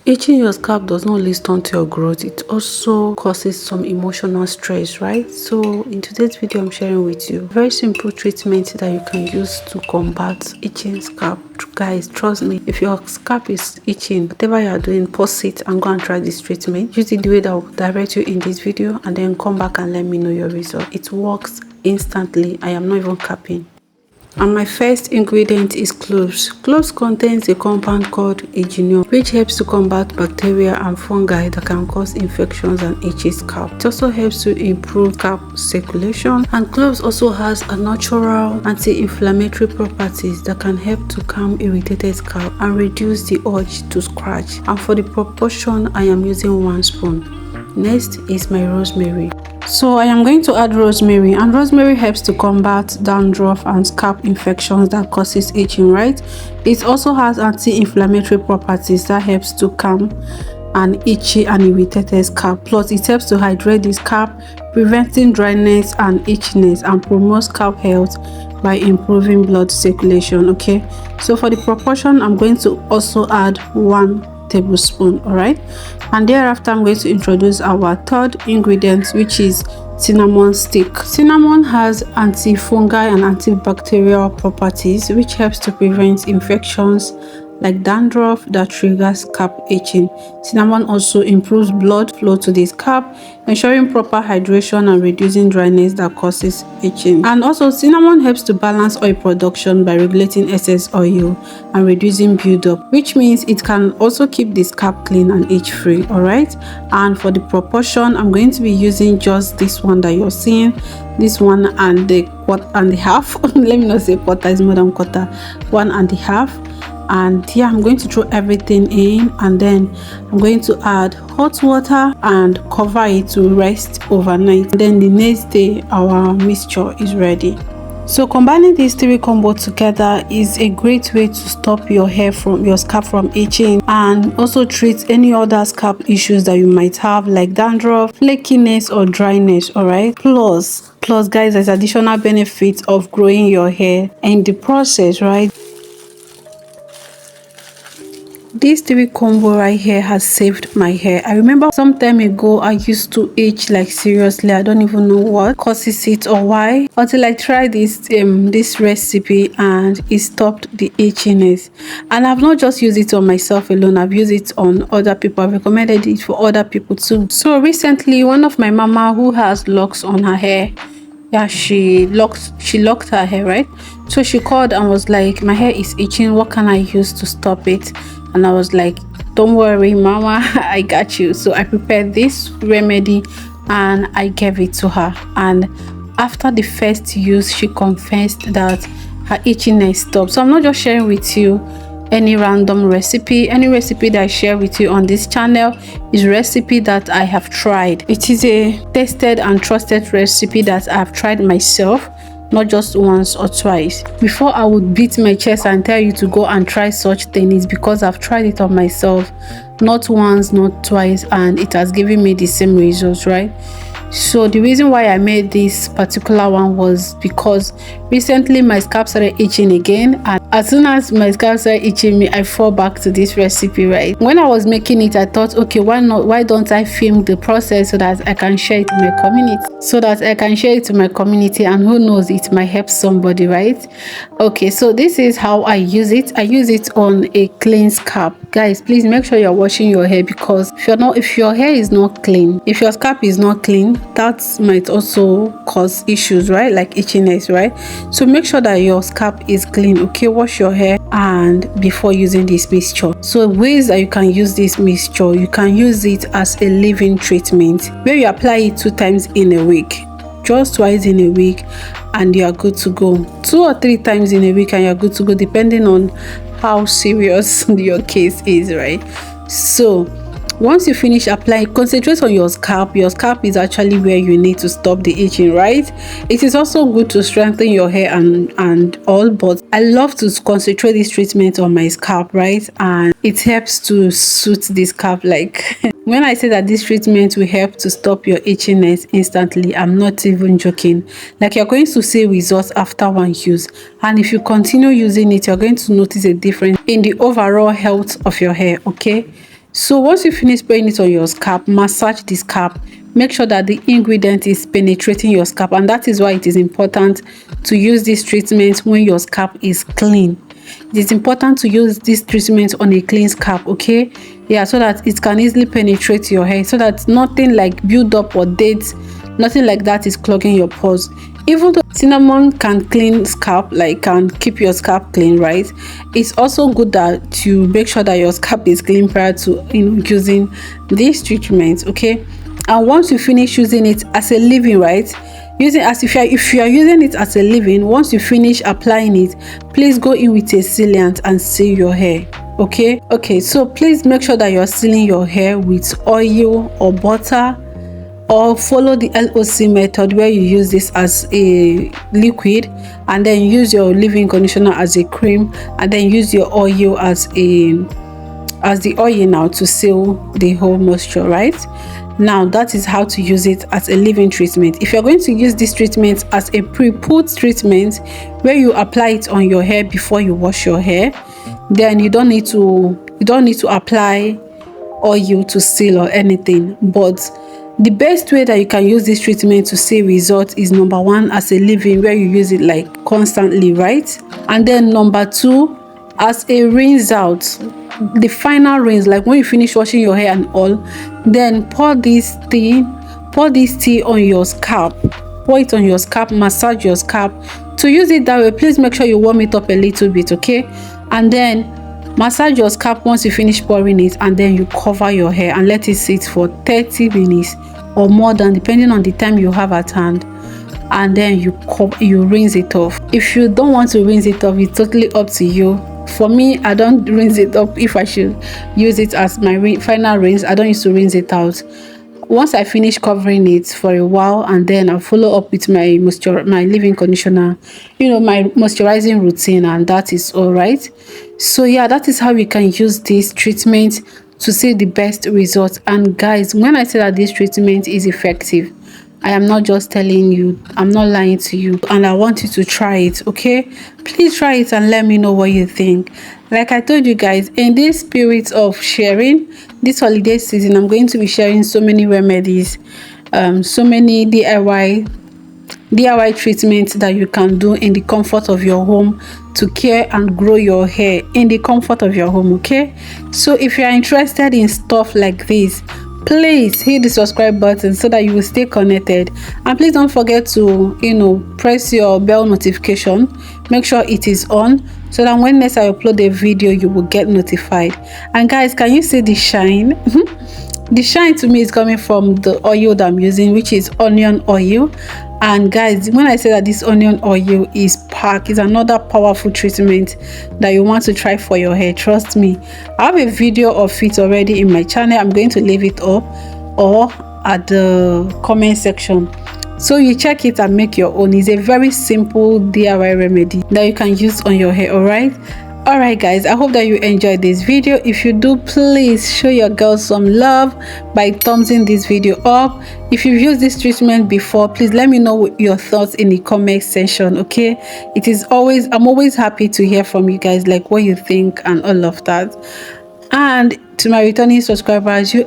Itching your scalp does not only stunt your growth, it also causes some emotional stress, right? So in today's video, I'm sharing with you a very simple treatment that you can use to combat itching scalp. Guys, trust me, if your scalp is itching, whatever you are doing, pause it and go and try this treatment. Use it the way that will direct you in this video, and then come back and let me know your result. It works instantly. I am not even capping. And my first ingredient is cloves. Cloves contains a compound called eugenol, which helps to combat bacteria and fungi that can cause infections and itchy scalp. It also helps to improve scalp circulation, and cloves also has a natural anti-inflammatory properties that can help to calm irritated scalp and reduce the urge to scratch. And for the proportion, I am using 1 spoon. Next is my rosemary. So I am going to add rosemary, and rosemary helps to combat dandruff and scalp infections that causes itching, right? It also has anti-inflammatory properties that helps to calm an itchy and irritated scalp. Plus, it helps to hydrate the scalp, preventing dryness and itchiness, and promotes scalp health by improving blood circulation. Okay, so for the proportion, I'm going to also add 1 tablespoon. All right, and thereafter I'm going to introduce our third ingredient, which is cinnamon stick. Cinnamon has antifungal and antibacterial properties, which helps to prevent infections like dandruff that triggers scalp itching. Cinnamon also improves blood flow to the scalp, ensuring proper hydration and reducing dryness that causes itching. And also, cinnamon helps to balance oil production by regulating excess oil and reducing buildup, which means it can also keep the scalp clean and itch free. All right, and for the proportion, I'm going to be using just this one that you're seeing, this 1.5. Let me not say quarter, is more than quarter, 1.5. And yeah, I'm going to throw everything in, and then I'm going to add hot water and cover it to rest overnight. And then the next day our mixture is ready. So combining these 3 combos together is a great way to stop your scalp from itching, and also treat any other scalp issues that you might have, like dandruff, flakiness, or dryness. All right, plus guys, there's additional benefits of growing your hair in the process, right? This 3 combo right here has saved my hair. I remember some time ago I used to itch like seriously. I don't even know what causes it or why, until I tried this recipe and it stopped the itchiness. And I've not just used it on myself alone, I've used it on other people. I've recommended it for other people too. So recently, one of my mama who has locks on her hair, yeah, she locked her hair, right? So she called and was like, my hair is itching, what can I use to stop it? And I was like, don't worry mama, I got you. So I prepared this remedy and I gave it to her, and after the first use she confessed that her itchiness stopped. So I'm not just sharing with you any random recipe. Any recipe that I share with you on this channel is a recipe that I have tried. It is a tested and trusted recipe that I've tried myself, not just once or twice. Before I would beat my chest and tell you to go and try such things, because I've tried it on myself, not once, not twice, and it has given me the same results, right? So the reason why I made this particular one was because recently my scalp started itching again, and as soon as my scalp started itching me, I fall back to this recipe, right? When I was making it, I thought, okay, why don't I film the process so that I can share it to my community, and who knows, it might help somebody, right? Okay, so this is how I use it. I use it on a clean scalp. Guys, please make sure you're washing your hair, because if your hair is not clean, if your scalp is not clean, that might also cause issues, right? Like itchiness, right? So make sure that your scalp is clean. Okay, wash your hair and before using this mixture. So ways that you can use this mixture: you can use it as a leave-in treatment where you apply it 2 times in a week, just twice in a week, and you are good to go. 2 or 3 times in a week and you're good to go, depending on how serious your case is, right? So once you finish applying, concentrate on your scalp. Your scalp is actually where you need to stop the itching, right? It is also good to strengthen your hair and all, but I love to concentrate this treatment on my scalp, right? And it helps to suit the scalp. Like when I say that this treatment will help to stop your itchiness instantly, I'm not even joking. Like, you're going to see results after 1 use, and if you continue using it, you're going to notice a difference in the overall health of your hair. Okay, So once you finish spraying it on your scalp, massage the scalp. Make sure that the ingredient is penetrating your scalp, and that is why it is important to use this treatment when your scalp is clean. It is important to use this treatment on a clean scalp, okay? Yeah, so that it can easily penetrate your hair, so that nothing like build up or dead, nothing like that is clogging your pores. Even though cinnamon can clean scalp, like can keep your scalp clean, right? It's also good that you make sure that your scalp is clean prior to using this treatment, okay? And once you finish using it as a leave-in, right, using as if you are using it as a leave-in, once you finish applying it, please go in with a sealant and seal your hair, okay? So please make sure that you're sealing your hair with oil or butter, or follow the LOC method where you use this as a liquid and then use your leave-in conditioner as a cream, and then use your oil as the oil now to seal the whole moisture, right? Now that is how to use it as a leave-in treatment. If you're going to use this treatment as a pre-put treatment where you apply it on your hair before you wash your hair, then you don't need to apply oil to seal or anything. But the best way that you can use this treatment to see results is number one, as a leave-in where you use it like constantly, right? And then number two, as a rinse out, the final rinse, like when you finish washing your hair and all, then pour this tea on your scalp. Pour it on your scalp, massage your scalp. To use it that way, please make sure you warm it up a little bit, okay? And then massage your scalp once you finish pouring it, and then you cover your hair and let it sit for 30 minutes or more than, depending on the time you have at hand. And then you rinse it off. If you don't want to rinse it off, it's totally up to you. For me, I don't rinse it up. If I should use it as my final rinse, I don't used to rinse it out. Once I finish covering it for a while, and then I'll follow up with my leave-in conditioner, my moisturizing routine, and that is all right. So yeah, that is how we can use this treatment to see the best results. And guys, when I say that this treatment is effective, I am not just telling you, I'm not lying to you, and I want you to try it, okay? Please try it and let me know what you think. Like I told you guys, in this spirit of sharing, this holiday season, I'm going to be sharing so many remedies, so many DIY treatments that you can do in the comfort of your home to care and grow your hair in the comfort of your home, okay? So if you are interested in stuff like this, please hit the subscribe button so that you will stay connected, and please don't forget to press your bell notification. Make sure it is on so that when next I upload a video, you will get notified. And guys, can you see the shine? The shine to me is coming from the oil that I'm using, which is onion oil. And guys, when I say that this onion oil is packed, is another powerful treatment that you want to try for your hair. Trust me, I have a video of it already in my channel. I'm going to leave it up or at the comment section, so you check it and make your own. It's a very simple DIY remedy that you can use on your hair. All right guys, I hope that you enjoyed this video. If you do, please show your girl some love by thumbsing this video up. If you've used this treatment before, please let me know your thoughts in the comment section, okay? I'm always happy to hear from you guys, like what you think and all of that. And to my returning subscribers, you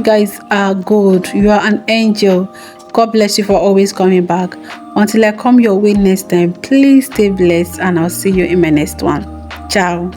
guys are good. You are an angel. God bless you for always coming back. Until I come your way next time, please stay blessed, and I'll see you in my next one. Ciao.